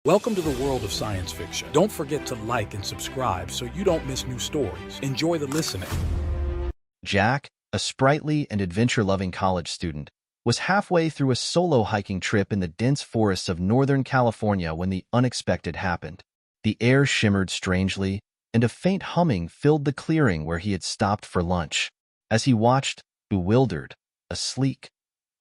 Welcome to the world of science fiction. Don't forget to like and subscribe so you don't miss new stories. Enjoy the listening. Jack, a sprightly and adventure-loving college student, was halfway through a solo hiking trip in the dense forests of Northern California when the unexpected happened. The air shimmered strangely, and a faint humming filled the clearing where he had stopped for lunch. As he watched, bewildered, a sleek,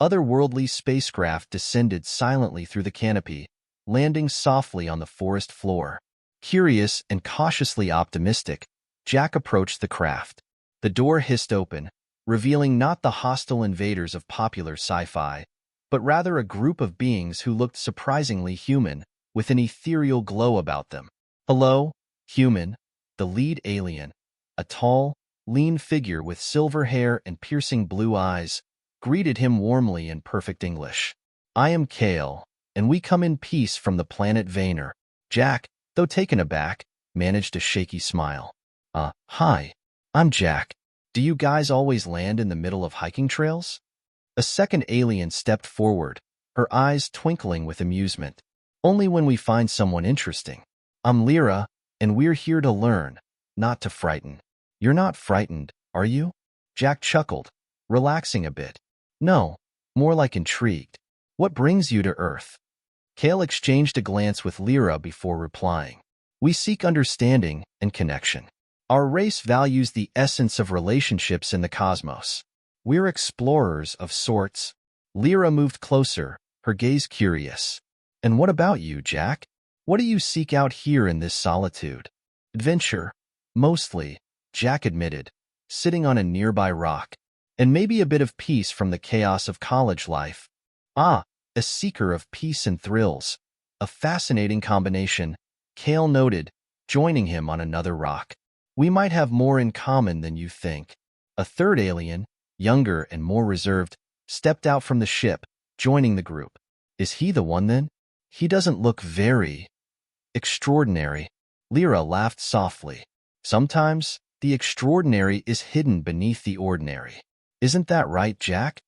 otherworldly spacecraft descended silently through the canopy, landing softly on the forest floor. Curious and cautiously optimistic, Jack approached the craft. The door hissed open, revealing not the hostile invaders of popular sci-fi, but rather a group of beings who looked surprisingly human, with an ethereal glow about them. "Hello, human," the lead alien, a tall, lean figure with silver hair and piercing blue eyes, greeted him warmly in perfect English. "I am Kale, and we come in peace from the planet Vayner." Jack, though taken aback, managed a shaky smile. Hi, I'm Jack. Do you guys always land in the middle of hiking trails?" A second alien stepped forward, her eyes twinkling with amusement. "Only when we find someone interesting. I'm Lyra, and we're here to learn, not to frighten." "You're not frightened, are you?" Jack chuckled, relaxing a bit. "No, more like intrigued. What brings you to Earth?" Kale exchanged a glance with Lyra before replying. "We seek understanding and connection. Our race values the essence of relationships in the cosmos. We're explorers of sorts." Lyra moved closer, her gaze curious. "And what about you, Jack? What do you seek out here in this solitude?" "Adventure, mostly," Jack admitted, sitting on a nearby rock. "And maybe a bit of peace from the chaos of college life." A seeker of peace and thrills. A fascinating combination, Kale noted, joining him on another rock. "We might have more in common than you think." A third alien, younger and more reserved, stepped out from the ship, joining the group. "Is he the one then? He doesn't look very extraordinary." Lyra laughed softly. "Sometimes, the extraordinary is hidden beneath the ordinary. Isn't that right, Jack?"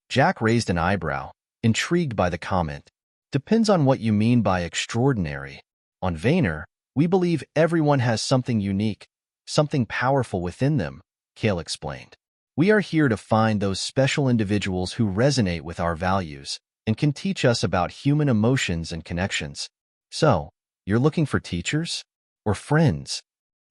Jack raised an eyebrow, intrigued by the comment. "Depends on what you mean by extraordinary. On Vayner, we believe everyone has something unique, something powerful within them," Kale explained. "We are here to find those special individuals who resonate with our values and can teach us about human emotions and connections." "So, you're looking for teachers? Or friends?"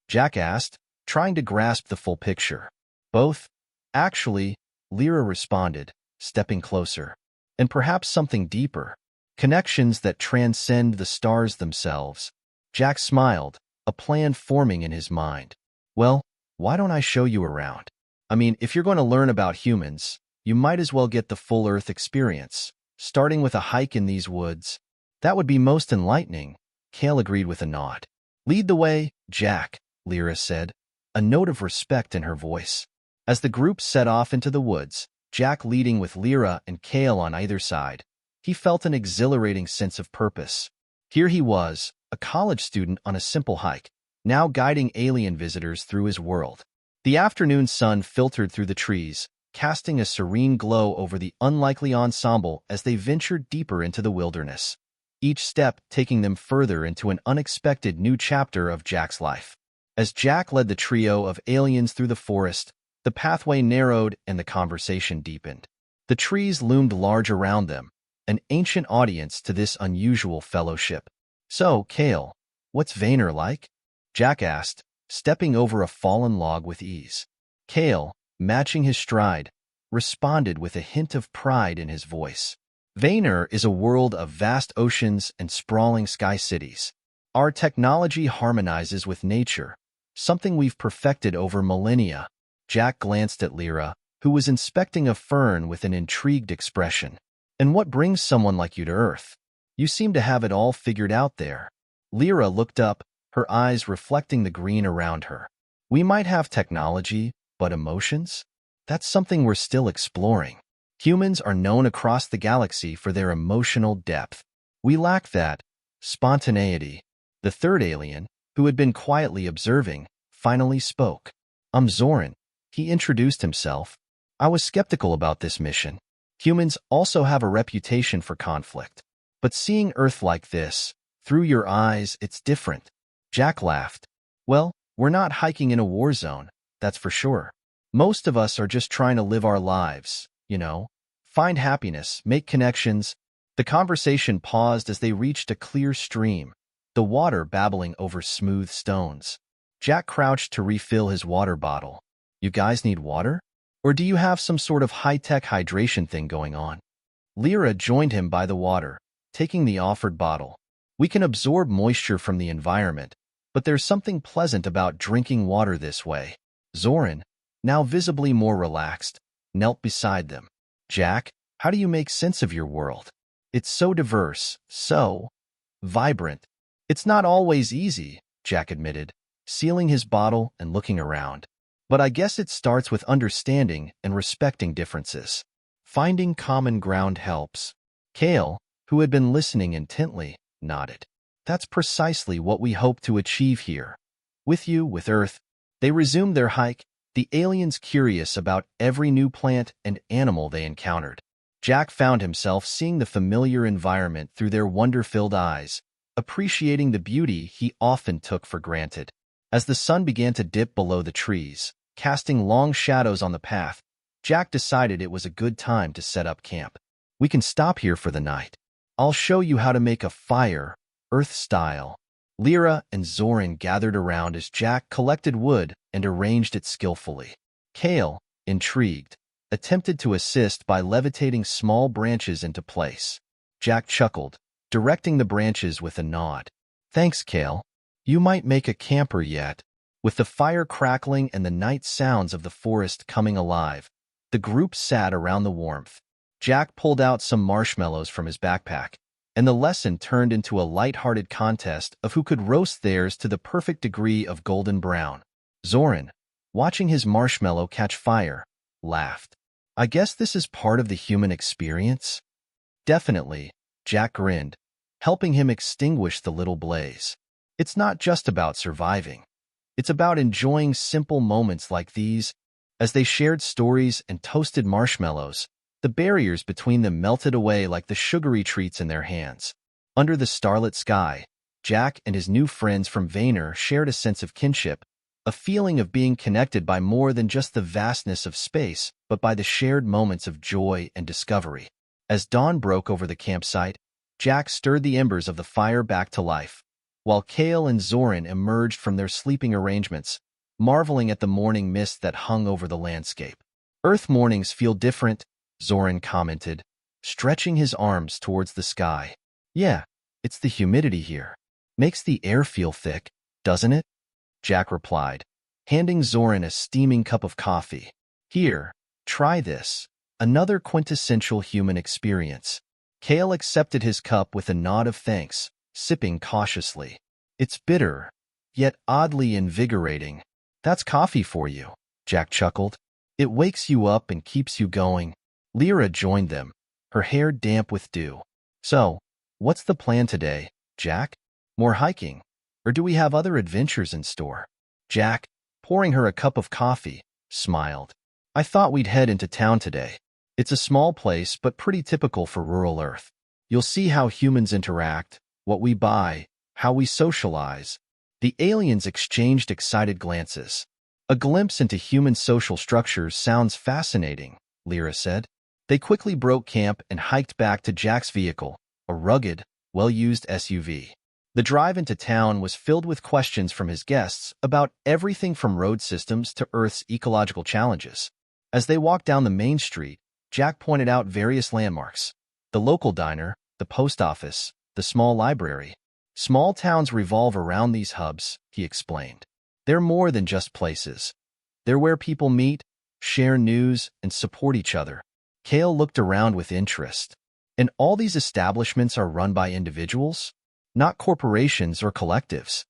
Jack asked, trying to grasp the full picture. "Both, actually," Lyra responded, stepping closer. "And perhaps something deeper. Connections that transcend the stars themselves." Jack smiled, a plan forming in his mind. "Well, why don't I show you around? I mean, if you're going to learn about humans, you might as well get the full Earth experience, starting with a hike in these woods." "That would be most enlightening," Kale agreed with a nod. "Lead the way, Jack," Lyra said, a note of respect in her voice. As the group set off into the woods, Jack leading with Lyra and Kale on either side, he felt an exhilarating sense of purpose. Here he was, a college student on a simple hike, now guiding alien visitors through his world. The afternoon sun filtered through the trees, casting a serene glow over the unlikely ensemble as they ventured deeper into the wilderness, each step taking them further into an unexpected new chapter of Jack's life. As Jack led the trio of aliens through the forest, the pathway narrowed and the conversation deepened. The trees loomed large around them, an ancient audience to this unusual fellowship. "So, Kale, what's Vayner like?" Jack asked, stepping over a fallen log with ease. Kale, matching his stride, responded with a hint of pride in his voice. "Vayner is a world of vast oceans and sprawling sky cities. Our technology harmonizes with nature, something we've perfected over millennia." Jack glanced at Lyra, who was inspecting a fern with an intrigued expression. "And what brings someone like you to Earth? You seem to have it all figured out there." Lyra looked up, her eyes reflecting the green around her. "We might have technology, but emotions? That's something we're still exploring. Humans are known across the galaxy for their emotional depth. We lack that spontaneity." The third alien, who had been quietly observing, finally spoke. "I'm Zoran," he introduced himself. "I was skeptical about this mission. Humans also have a reputation for conflict. But seeing Earth like this, Through your eyes, it's different. Jack laughed. Well, we're not hiking in a war zone, that's for sure. Most of us are just trying to live our lives, find happiness, make connections. The conversation paused as they reached a clear stream, the water babbling over smooth stones. Jack crouched to refill his water bottle. You guys need water? Or do you have some sort of high-tech hydration thing going on? Lyra joined him by the water, taking the offered bottle. We can absorb moisture from the environment, but there's something pleasant about drinking water this way. Zoran, now visibly more relaxed, knelt beside them. Jack, how do you make sense of your world? It's so diverse, so vibrant. It's not always easy, Jack admitted, sealing his bottle and looking around. But I guess it starts with understanding and respecting differences. Finding common ground helps. Kale, who had been listening intently, nodded. That's precisely what we hope to achieve here. With you, with Earth. They resumed their hike, the aliens curious about every new plant and animal they encountered. Jack found himself seeing the familiar environment through their wonder-filled eyes, appreciating the beauty he often took for granted. As the sun began to dip below the trees, casting long shadows on the path, Jack decided it was a good time to set up camp. We can stop here for the night. I'll show you how to make a fire, Earth-style. Lyra and Zoran gathered around as Jack collected wood and arranged it skillfully. Kale, intrigued, attempted to assist by levitating small branches into place. Jack chuckled, directing the branches with a nod. Thanks, Kale. You might make a camper yet. With the fire crackling and the night sounds of the forest coming alive, the group sat around the warmth. Jack pulled out some marshmallows from his backpack, and the lesson turned into a light-hearted contest of who could roast theirs to the perfect degree of golden brown. Zoran, watching his marshmallow catch fire, laughed. I guess this is part of the human experience? Definitely, Jack grinned, helping him extinguish the little blaze. It's not just about surviving. It's about enjoying simple moments like these. As they shared stories and toasted marshmallows, the barriers between them melted away like the sugary treats in their hands. Under the starlit sky, Jack and his new friends from Vayner shared a sense of kinship, a feeling of being connected by more than just the vastness of space, but by the shared moments of joy and discovery. As dawn broke over the campsite, Jack stirred the embers of the fire back to life, while Kale and Zoran emerged from their sleeping arrangements, marveling at the morning mist that hung over the landscape. Earth mornings feel different, Zoran commented, stretching his arms towards the sky. Yeah, it's the humidity here. Makes the air feel thick, doesn't it? Jack replied, handing Zoran a steaming cup of coffee. Here, try this. Another quintessential human experience. Kale accepted his cup with a nod of thanks, sipping cautiously. It's bitter, yet oddly invigorating. That's coffee for you, Jack chuckled. It wakes you up and keeps you going. Lyra joined them, her hair damp with dew. So, what's the plan today, Jack? More hiking? Or do we have other adventures in store? Jack, pouring her a cup of coffee, smiled. I thought we'd head into town today. It's a small place, but pretty typical for rural Earth. You'll see how humans interact, what we buy, how we socialize. The aliens exchanged excited glances. A glimpse into human social structures sounds fascinating, Lyra said. They quickly broke camp and hiked back to Jack's vehicle, a rugged, well-used SUV. The drive into town was filled with questions from his guests about everything from road systems to Earth's ecological challenges. As they walked down the main street, Jack pointed out various landmarks: the local diner, the post office, the small library. Small towns revolve around these hubs, he explained. They're more than just places. They're where people meet, share news, and support each other. Kale looked around with interest. And all these establishments are run by individuals? Not corporations or collectives?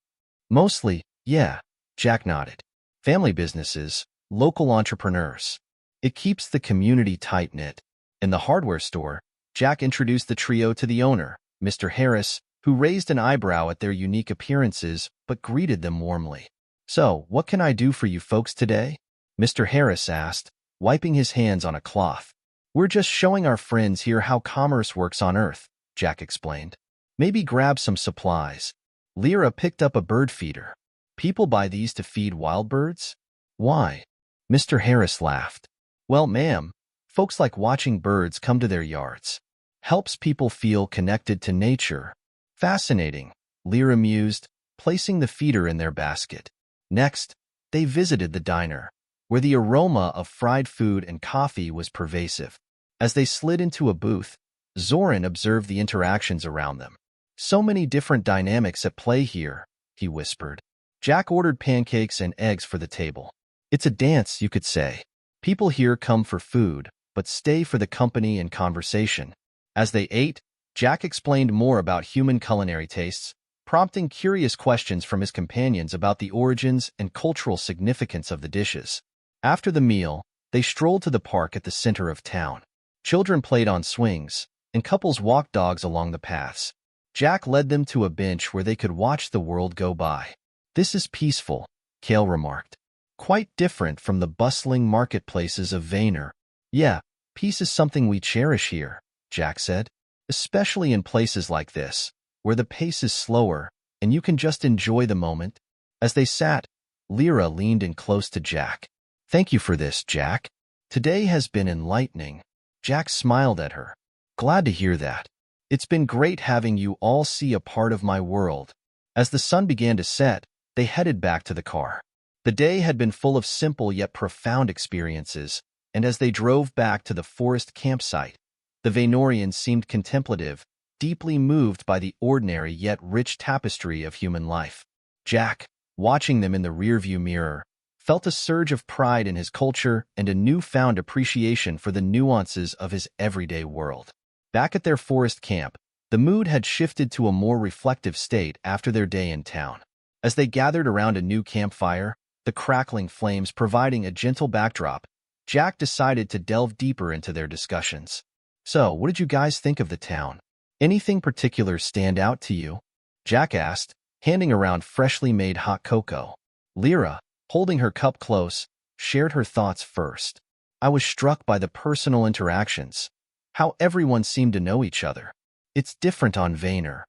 Mostly, yeah, Jack nodded. Family businesses, local entrepreneurs. It keeps the community tight-knit. In the hardware store, Jack introduced the trio to the owner, Mr. Harris, who raised an eyebrow at their unique appearances but greeted them warmly. So, what can I do for you folks today? Mr. Harris asked, wiping his hands on a cloth. We're just showing our friends here how commerce works on Earth, Jack explained. Maybe grab some supplies. Lyra picked up a bird feeder. People buy these to feed wild birds? Why? Mr. Harris laughed. Well, ma'am, folks like watching birds come to their yards. Helps people feel connected to nature. Fascinating, Lyra mused, placing the feeder in their basket. Next, they visited the diner, where the aroma of fried food and coffee was pervasive. As they slid into a booth, Zoran observed the interactions around them. So many different dynamics at play here, he whispered. Jack ordered pancakes and eggs for the table. It's a dance, you could say. People here come for food, but stay for the company and conversation. As they ate, Jack explained more about human culinary tastes, prompting curious questions from his companions about the origins and cultural significance of the dishes. After the meal, they strolled to the park at the center of town. Children played on swings, and couples walked dogs along the paths. Jack led them to a bench where they could watch the world go by. This is peaceful, Cale remarked. Quite different from the bustling marketplaces of Vayner. Yeah, peace is something we cherish here, Jack said. Especially in places like this, where the pace is slower and you can just enjoy the moment. As they sat, Lyra leaned in close to Jack. Thank you for this, Jack. Today has been enlightening. Jack smiled at her. Glad to hear that. It's been great having you all see a part of my world. As the sun began to set, they headed back to the car. The day had been full of simple yet profound experiences, and as they drove back to the forest campsite, the Vaynorians seemed contemplative, deeply moved by the ordinary yet rich tapestry of human life. Jack, watching them in the rearview mirror, felt a surge of pride in his culture and a newfound appreciation for the nuances of his everyday world. Back at their forest camp, the mood had shifted to a more reflective state after their day in town. As they gathered around a new campfire, the crackling flames providing a gentle backdrop, Jack decided to delve deeper into their discussions. So, what did you guys think of the town? Anything particular stand out to you? Jack asked, handing around freshly made hot cocoa. Lyra, holding her cup close, shared her thoughts first. I was struck by the personal interactions, how everyone seemed to know each other. It's different on Vayner.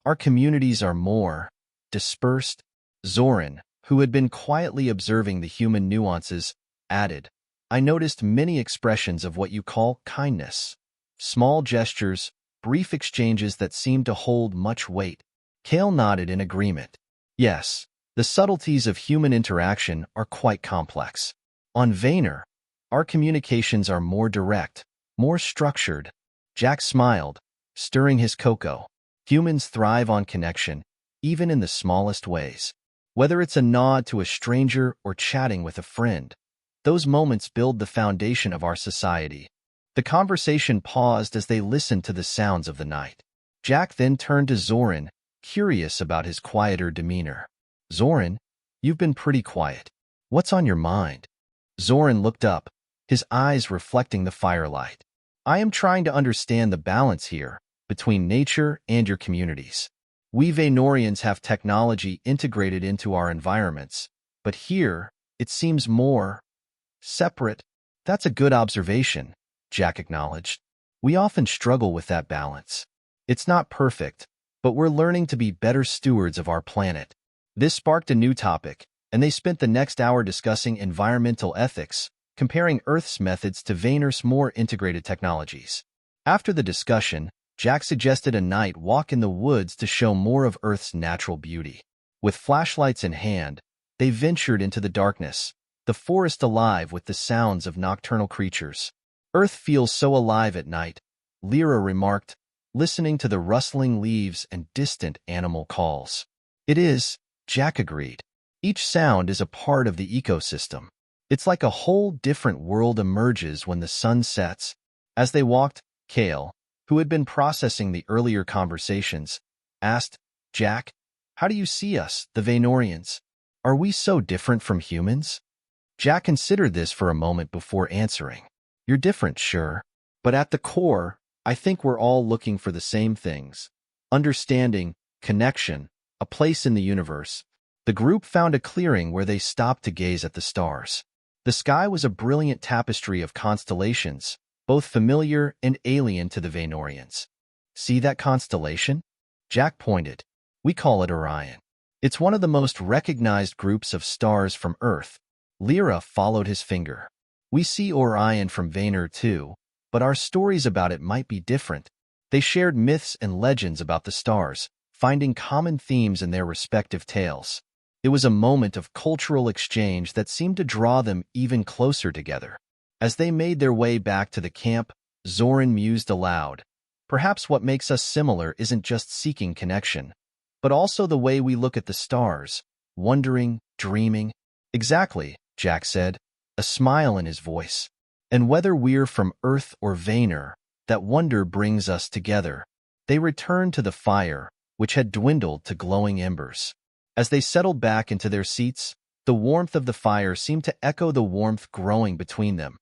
Our communities are more dispersed. Zoran, who had been quietly observing the human nuances, added, I noticed many expressions of what you call kindness. Small gestures, brief exchanges that seemed to hold much weight. Cale nodded in agreement. Yes, the subtleties of human interaction are quite complex. On Vayner, our communications are more direct, more structured. Jack smiled, stirring his cocoa. Humans thrive on connection, even in the smallest ways. Whether it's a nod to a stranger or chatting with a friend, those moments build the foundation of our society. The conversation paused as they listened to the sounds of the night. Jack then turned to Zoran, curious about his quieter demeanor. Zoran, you've been pretty quiet. What's on your mind? Zoran looked up, his eyes reflecting the firelight. I am trying to understand the balance here between nature and your communities. We Vaynorians have technology integrated into our environments, but here it seems more separate. That's a good observation, Jack acknowledged. We often struggle with that balance. It's not perfect, but we're learning to be better stewards of our planet. This sparked a new topic, and they spent the next hour discussing environmental ethics, comparing Earth's methods to Vayner's more integrated technologies. After the discussion, Jack suggested a night walk in the woods to show more of Earth's natural beauty. With flashlights in hand, they ventured into the darkness, the forest alive with the sounds of nocturnal creatures. Earth feels so alive at night, Lyra remarked, listening to the rustling leaves and distant animal calls. It is, Jack agreed. Each sound is a part of the ecosystem. It's like a whole different world emerges when the sun sets. As they walked, Cale, who had been processing the earlier conversations, asked, Jack, how do you see us, the Vaynorians? Are we so different from humans? Jack considered this for a moment before answering. You're different, sure, but at the core, I think we're all looking for the same things. Understanding, connection, a place in the universe. The group found a clearing where they stopped to gaze at the stars. The sky was a brilliant tapestry of constellations, both familiar and alien to the Vaynorians. See that constellation? Jack pointed. We call it Orion. It's one of the most recognized groups of stars from Earth. Lyra followed his finger. We see Orion from Vayner too, but our stories about it might be different. They shared myths and legends about the stars, finding common themes in their respective tales. It was a moment of cultural exchange that seemed to draw them even closer together. As they made their way back to the camp, Zoran mused aloud. Perhaps what makes us similar isn't just seeking connection, but also the way we look at the stars, wondering, dreaming. Exactly, Jack said, a smile in his voice. And whether we're from Earth or Vayner, that wonder brings us together. They returned to the fire, which had dwindled to glowing embers. As they settled back into their seats, the warmth of the fire seemed to echo the warmth growing between them.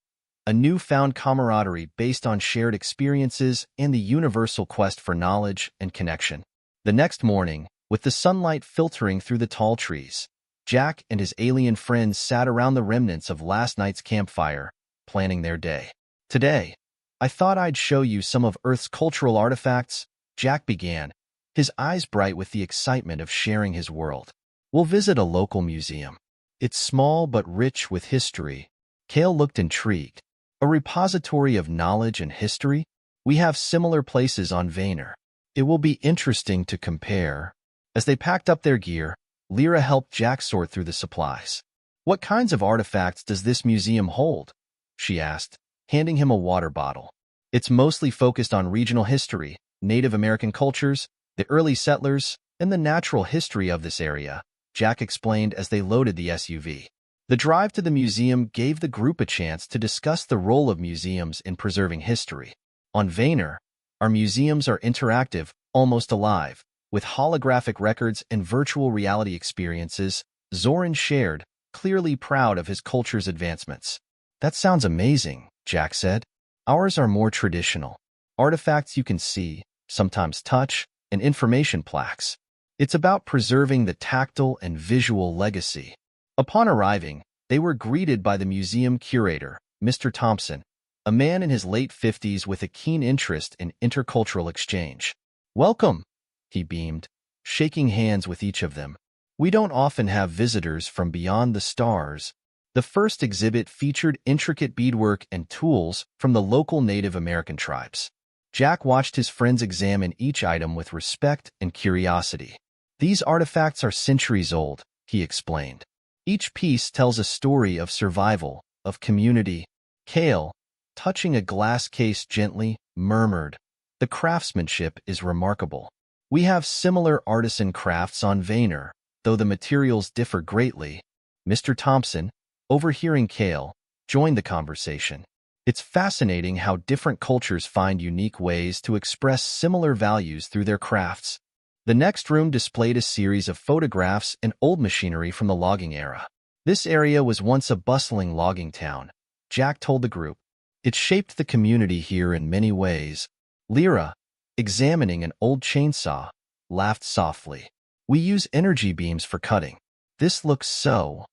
A newfound camaraderie based on shared experiences and the universal quest for knowledge and connection. The next morning, with the sunlight filtering through the tall trees, Jack and his alien friends sat around the remnants of last night's campfire, planning their day. Today, I thought I'd show you some of Earth's cultural artifacts, Jack began, his eyes bright with the excitement of sharing his world. We'll visit a local museum. It's small but rich with history. Cale looked intrigued. A repository of knowledge and history? We have similar places on Vayner. It will be interesting to compare. As they packed up their gear, Lyra helped Jack sort through the supplies. What kinds of artifacts does this museum hold? She asked, handing him a water bottle. It's mostly focused on regional history, Native American cultures, the early settlers, and the natural history of this area, Jack explained as they loaded the SUV. The drive to the museum gave the group a chance to discuss the role of museums in preserving history. On Vayner, our museums are interactive, almost alive, with holographic records and virtual reality experiences, Zoran shared, clearly proud of his culture's advancements. That sounds amazing, Jack said. Ours are more traditional. Artifacts you can see, sometimes touch, and information plaques. It's about preserving the tactile and visual legacy. Upon arriving, they were greeted by the museum curator, Mr. Thompson, a man in his late 50s with a keen interest in intercultural exchange. Welcome, he beamed, shaking hands with each of them. We don't often have visitors from beyond the stars. The first exhibit featured intricate beadwork and tools from the local Native American tribes. Jack watched his friends examine each item with respect and curiosity. These artifacts are centuries old, he explained. Each piece tells a story of survival, of community. Cale, touching a glass case gently, murmured, "The craftsmanship is remarkable. We have similar artisan crafts on Vayner, though the materials differ greatly." Mr. Thompson, overhearing Cale, joined the conversation. It's fascinating how different cultures find unique ways to express similar values through their crafts. The next room displayed a series of photographs and old machinery from the logging era. This area was once a bustling logging town, Jack told the group. It shaped the community here in many ways. Lyra, examining an old chainsaw, laughed softly. We use energy beams for cutting. This looks so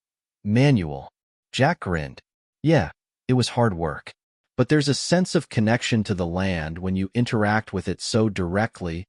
manual. Jack grinned. Yeah, it was hard work. But there's a sense of connection to the land when you interact with it so directly.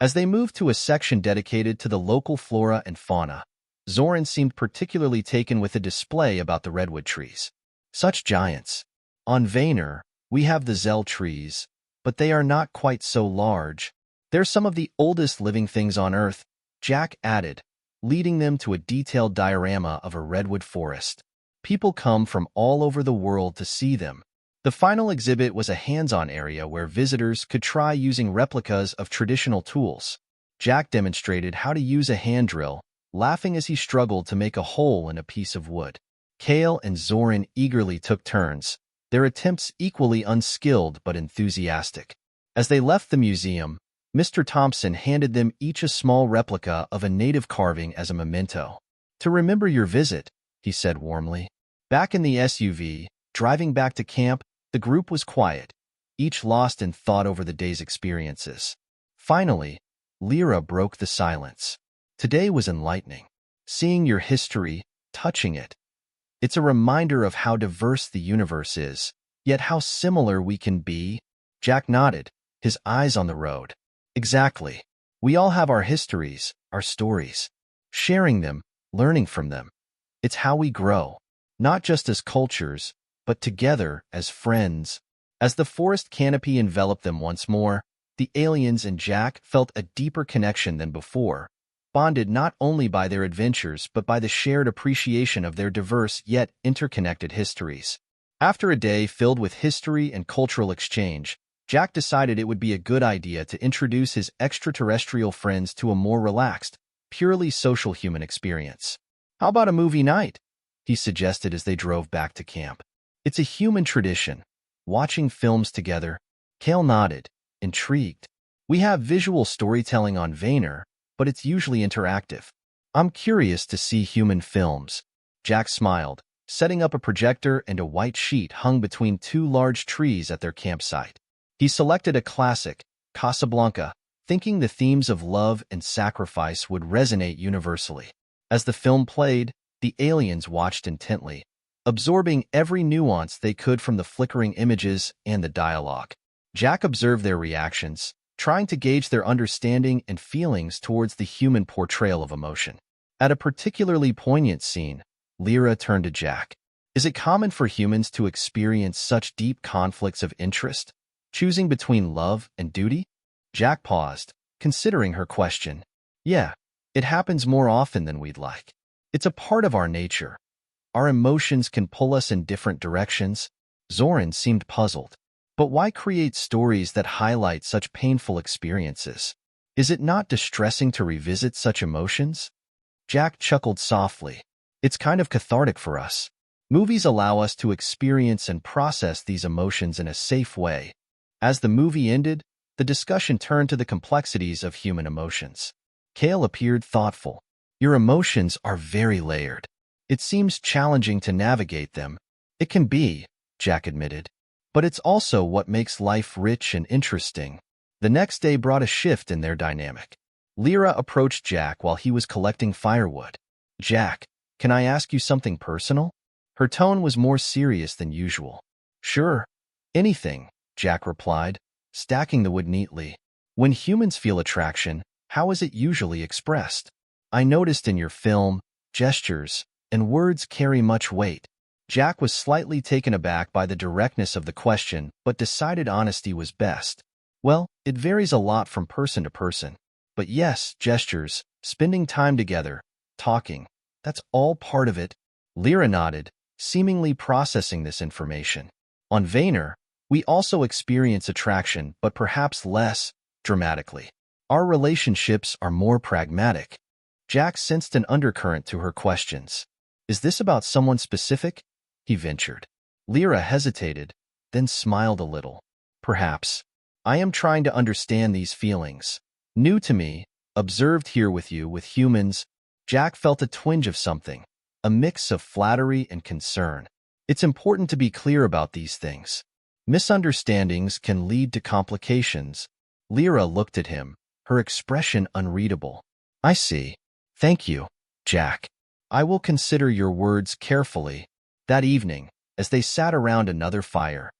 As they moved to a section dedicated to the local flora and fauna, Zoran seemed particularly taken with a display about the redwood trees. Such giants. On Vayner, we have the Zell trees, but they are not quite so large. They're some of the oldest living things on Earth, Jack added, leading them to a detailed diorama of a redwood forest. People come from all over the world to see them. The final exhibit was a hands-on area where visitors could try using replicas of traditional tools. Jack demonstrated how to use a hand drill, laughing as he struggled to make a hole in a piece of wood. Cale and Zoran eagerly took turns, their attempts equally unskilled but enthusiastic. As they left the museum, Mr. Thompson handed them each a small replica of a native carving as a memento. "To remember your visit," he said warmly. Back in the SUV, driving back to camp, the group was quiet, each lost in thought over the day's experiences. Finally, Lyra broke the silence. Today was enlightening. Seeing your history, touching it. It's a reminder of how diverse the universe is, yet how similar we can be. Jack nodded, his eyes on the road. Exactly. We all have our histories, our stories. Sharing them, learning from them. It's how we grow, not just as cultures, but together as friends. As the forest canopy enveloped them once more, the aliens and Jack felt a deeper connection than before, bonded not only by their adventures but by the shared appreciation of their diverse yet interconnected histories. After a day filled with history and cultural exchange, Jack decided it would be a good idea to introduce his extraterrestrial friends to a more relaxed, purely social human experience. "How about a movie night?" he suggested as they drove back to camp. "It's a human tradition, watching films together." Cale nodded, intrigued. "We have visual storytelling on Vayner, but it's usually interactive. I'm curious to see human films." Jack smiled, setting up a projector and a white sheet hung between two large trees at their campsite. He selected a classic, Casablanca, thinking the themes of love and sacrifice would resonate universally. As the film played, the aliens watched intently, absorbing every nuance they could from the flickering images and the dialogue. Jack observed their reactions, trying to gauge their understanding and feelings towards the human portrayal of emotion. At a particularly poignant scene, Lyra turned to Jack. "Is it common for humans to experience such deep conflicts of interest, choosing between love and duty?" Jack paused, considering her question. "Yeah, it happens more often than we'd like. It's a part of our nature. Our emotions can pull us in different directions." Zoran seemed puzzled. "But why create stories that highlight such painful experiences? Is it not distressing to revisit such emotions?" Jack chuckled softly. "It's kind of cathartic for us. Movies allow us to experience and process these emotions in a safe way." As the movie ended, the discussion turned to the complexities of human emotions. Cale appeared thoughtful. "Your emotions are very layered. It seems challenging to navigate them." "It can be," Jack admitted. "But it's also what makes life rich and interesting." The next day brought a shift in their dynamic. Lyra approached Jack while he was collecting firewood. "Jack, can I ask you something personal?" Her tone was more serious than usual. "Sure. Anything," Jack replied, stacking the wood neatly. "When humans feel attraction, how is it usually expressed? I noticed in your film, gestures and words carry much weight." Jack was slightly taken aback by the directness of the question, but decided honesty was best. "Well, it varies a lot from person to person. But yes, gestures, spending time together, talking, that's all part of it." Lyra nodded, seemingly processing this information. "On Vayner, we also experience attraction, but perhaps less dramatically. Our relationships are more pragmatic." Jack sensed an undercurrent to her questions. "Is this about someone specific?" he ventured. Lyra hesitated, then smiled a little. "Perhaps. I am trying to understand these feelings. New to me, observed here with you, with humans." Jack felt a twinge of something, a mix of flattery and concern. It's important to be clear about these things. Misunderstandings can lead to complications. Lyra looked at him, her expression unreadable. "I see. Thank you, Jack. I will consider your words carefully." That evening, as they sat around another fire,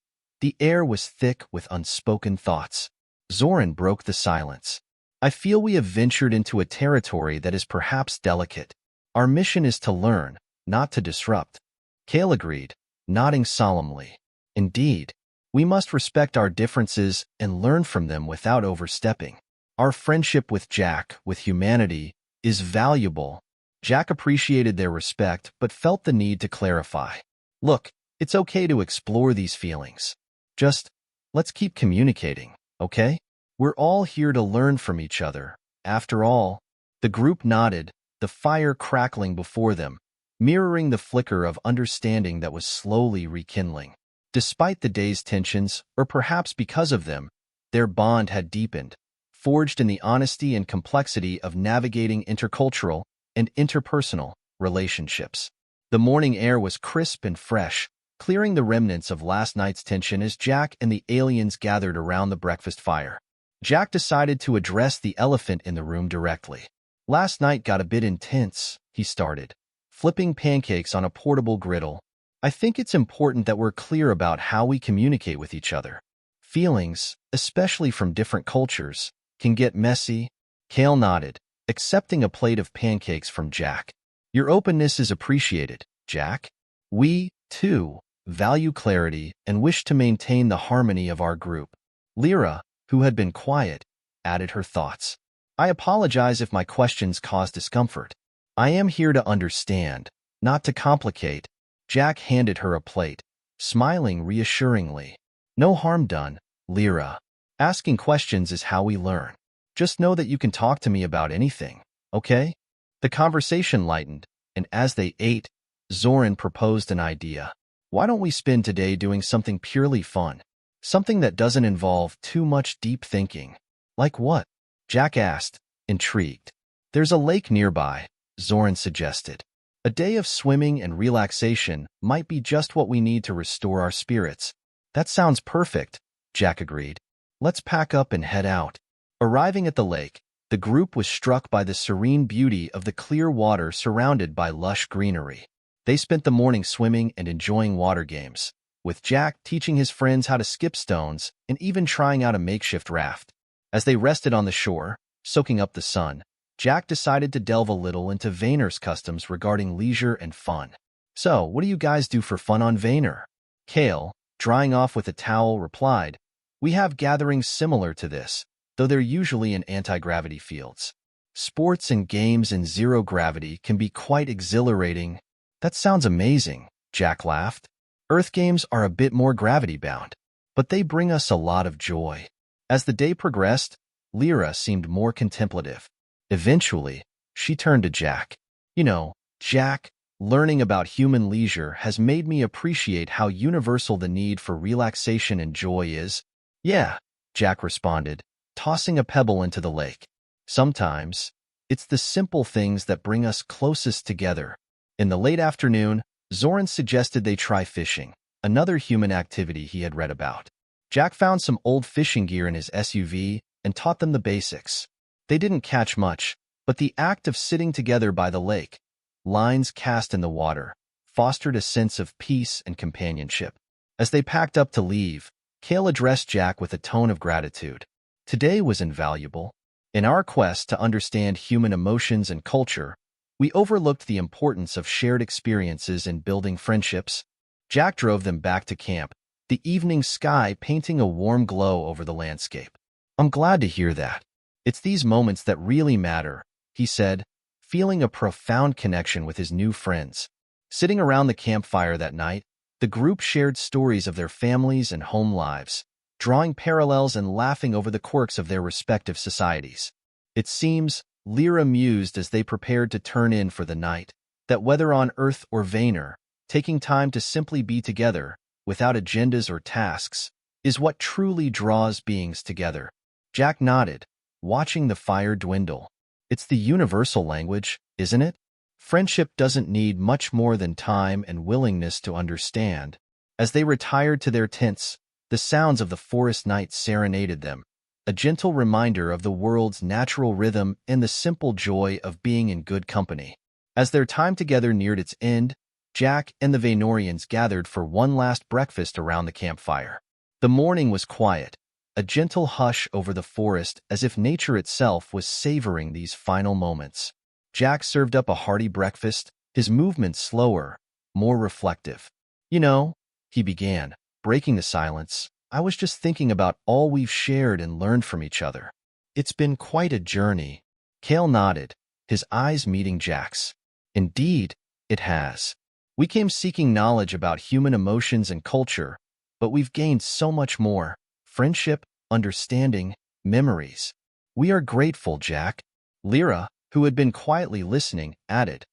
the air was thick with unspoken thoughts. Zoran broke the silence. "I feel we have ventured into a territory that is perhaps delicate. Our mission is to learn, not to disrupt." Cale agreed, nodding solemnly. "Indeed, we must respect our differences and learn from them without overstepping. Our friendship with Jack, with humanity, is valuable." Jack appreciated their respect but felt the need to clarify. "Look, it's okay to explore these feelings. Just, let's keep communicating, okay? We're all here to learn from each other, after all." The group nodded, the fire crackling before them, mirroring the flicker of understanding that was slowly rekindling. Despite the day's tensions, or perhaps because of them, their bond had deepened, forged in the honesty and complexity of navigating intercultural and interpersonal relationships. The morning air was crisp and fresh, clearing the remnants of last night's tension as Jack and the aliens gathered around the breakfast fire. Jack decided to address the elephant in the room directly. "Last night got a bit intense," he started, flipping pancakes on a portable griddle. "I think it's important that we're clear about how we communicate with each other. Feelings, especially from different cultures, can get messy, Kale nodded, accepting a plate of pancakes from Jack. Your openness is appreciated, Jack. We, too, value clarity and wish to maintain the harmony of our group. Lyra, who had been quiet, added her thoughts. I apologize if my questions cause discomfort. I am here to understand, not to complicate. Jack handed her a plate, smiling reassuringly. No harm done, Lyra. Asking questions is how we learn. Just know that you can talk to me about anything, okay? The conversation lightened, and as they ate, Zoran proposed an idea. Why don't we spend today doing something purely fun? Something that doesn't involve too much deep thinking. Like what? Jack asked, intrigued. There's a lake nearby, Zoran suggested. A day of swimming and relaxation might be just what we need to restore our spirits. That sounds perfect, Jack agreed. Let's pack up and head out. Arriving at the lake, the group was struck by the serene beauty of the clear water surrounded by lush greenery. They spent the morning swimming and enjoying water games, with Jack teaching his friends how to skip stones and even trying out a makeshift raft. As they rested on the shore, soaking up the sun, Jack decided to delve a little into Vayner's customs regarding leisure and fun. So, what do you guys do for fun on Vayner? Kale, drying off with a towel, replied, We have gatherings similar to this, though they're usually in anti-gravity fields. Sports and games in zero gravity can be quite exhilarating. That sounds amazing, Jack laughed. Earth games are a bit more gravity-bound, but they bring us a lot of joy. As the day progressed, Lyra seemed more contemplative. Eventually, she turned to Jack. You know, Jack, learning about human leisure has made me appreciate how universal the need for relaxation and joy is. Yeah, Jack responded, tossing a pebble into the lake. Sometimes, it's the simple things that bring us closest together. In the late afternoon, Zoran suggested they try fishing, another human activity he had read about. Jack found some old fishing gear in his SUV and taught them the basics. They didn't catch much, but the act of sitting together by the lake, lines cast in the water, fostered a sense of peace and companionship. As they packed up to leave, Kale addressed Jack with a tone of gratitude. Today was invaluable. In our quest to understand human emotions and culture, we overlooked the importance of shared experiences in building friendships. Jack drove them back to camp, the evening sky painting a warm glow over the landscape. I'm glad to hear that. It's these moments that really matter, he said, feeling a profound connection with his new friends. Sitting around the campfire that night, the group shared stories of their families and home lives, drawing parallels and laughing over the quirks of their respective societies. It seems, Lyra mused as they prepared to turn in for the night, that whether on Earth or Vayner, taking time to simply be together, without agendas or tasks, is what truly draws beings together. Jack nodded, watching the fire dwindle. It's the universal language, isn't it? Friendship doesn't need much more than time and willingness to understand. As they retired to their tents, the sounds of the forest night serenaded them, a gentle reminder of the world's natural rhythm and the simple joy of being in good company. As their time together neared its end, Jack and the Vaynorians gathered for one last breakfast around the campfire. The morning was quiet, a gentle hush over the forest as if nature itself was savoring these final moments. Jack served up a hearty breakfast, his movements slower, more reflective. You know, he began, breaking the silence, I was just thinking about all we've shared and learned from each other. It's been quite a journey. Kale nodded, his eyes meeting Jack's. Indeed, it has. We came seeking knowledge about human emotions and culture, but we've gained so much more. Friendship, understanding, memories. We are grateful, Jack. Lyra, who had been quietly listening, added,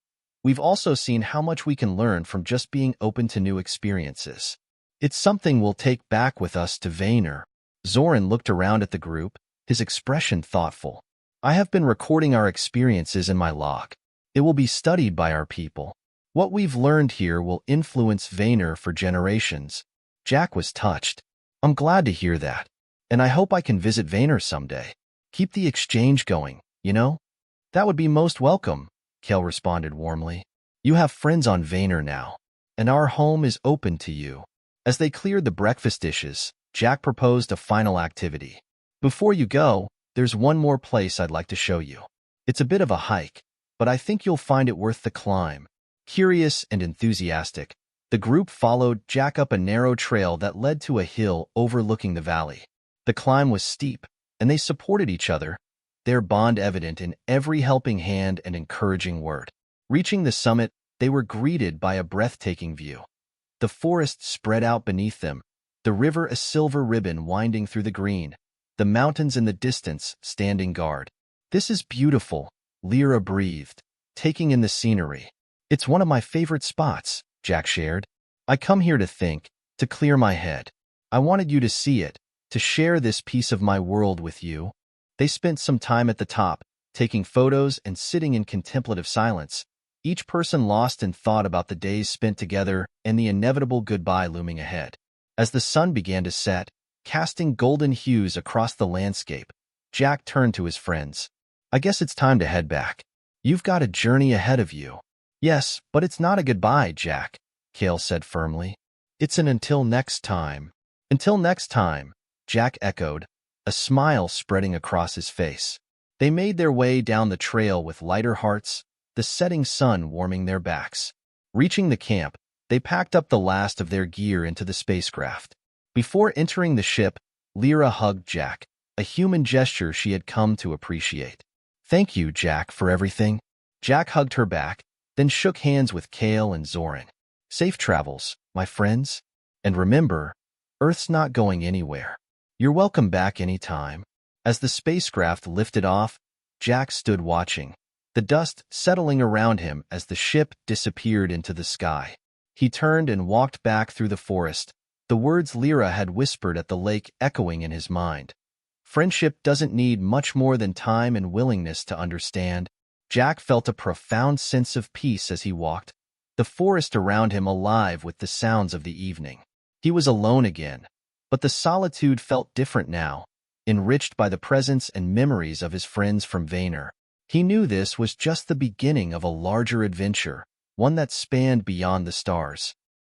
We've also seen how much we can learn from just being open to new experiences. It's something we'll take back with us to Vayner. Zoran looked around at the group, his expression thoughtful. I have been recording our experiences in my log. It will be studied by our people. What we've learned here will influence Vayner for generations. Jack was touched. I'm glad to hear that. And I hope I can visit Vayner someday. Keep the exchange going, you know? That would be most welcome, Kale responded warmly. You have friends on Vayner now, and our home is open to you. As they cleared the breakfast dishes, Jack proposed a final activity. Before you go, there's one more place I'd like to show you. It's a bit of a hike, but I think you'll find it worth the climb." Curious and enthusiastic, the group followed Jack up a narrow trail that led to a hill overlooking the valley. The climb was steep, and they supported each other, their bond evident in every helping hand and encouraging word. Reaching the summit, they were greeted by a breathtaking view. The forest spread out beneath them, the river a silver ribbon winding through the green, the mountains in the distance standing guard. "This is beautiful," Lyra breathed, taking in the scenery. "It's one of my favorite spots," Jack shared. "I come here to think, to clear my head. I wanted you to see it, to share this piece of my world with you." They spent some time at the top, taking photos and sitting in contemplative silence, each person lost in thought about the days spent together and the inevitable goodbye looming ahead. As the sun began to set, casting golden hues across the landscape, Jack turned to his friends. "I guess it's time to head back. You've got a journey ahead of you." "Yes, but it's not a goodbye, Jack," Cale said firmly. "It's an until next time." "Until next time," Jack echoed, a smile spreading across his face. They made their way down the trail with lighter hearts, the setting sun warming their backs. Reaching the camp, they packed up the last of their gear into the spacecraft. Before entering the ship, Lyra hugged Jack, a human gesture she had come to appreciate. "Thank you, Jack, for everything." Jack hugged her back, then shook hands with Cale and Zoran. "Safe travels, my friends. And remember, Earth's not going anywhere. You're welcome back anytime." As the spacecraft lifted off, Jack stood watching, the dust settling around him as the ship disappeared into the sky. He turned and walked back through the forest, the words Lyra had whispered at the lake echoing in his mind. Friendship doesn't need much more than time and willingness to understand. Jack felt a profound sense of peace as he walked, the forest around him alive with the sounds of the evening. He was alone again, but the solitude felt different now, enriched by the presence and memories of his friends from Vayner. He knew this was just the beginning of a larger adventure, one that spanned beyond the stars.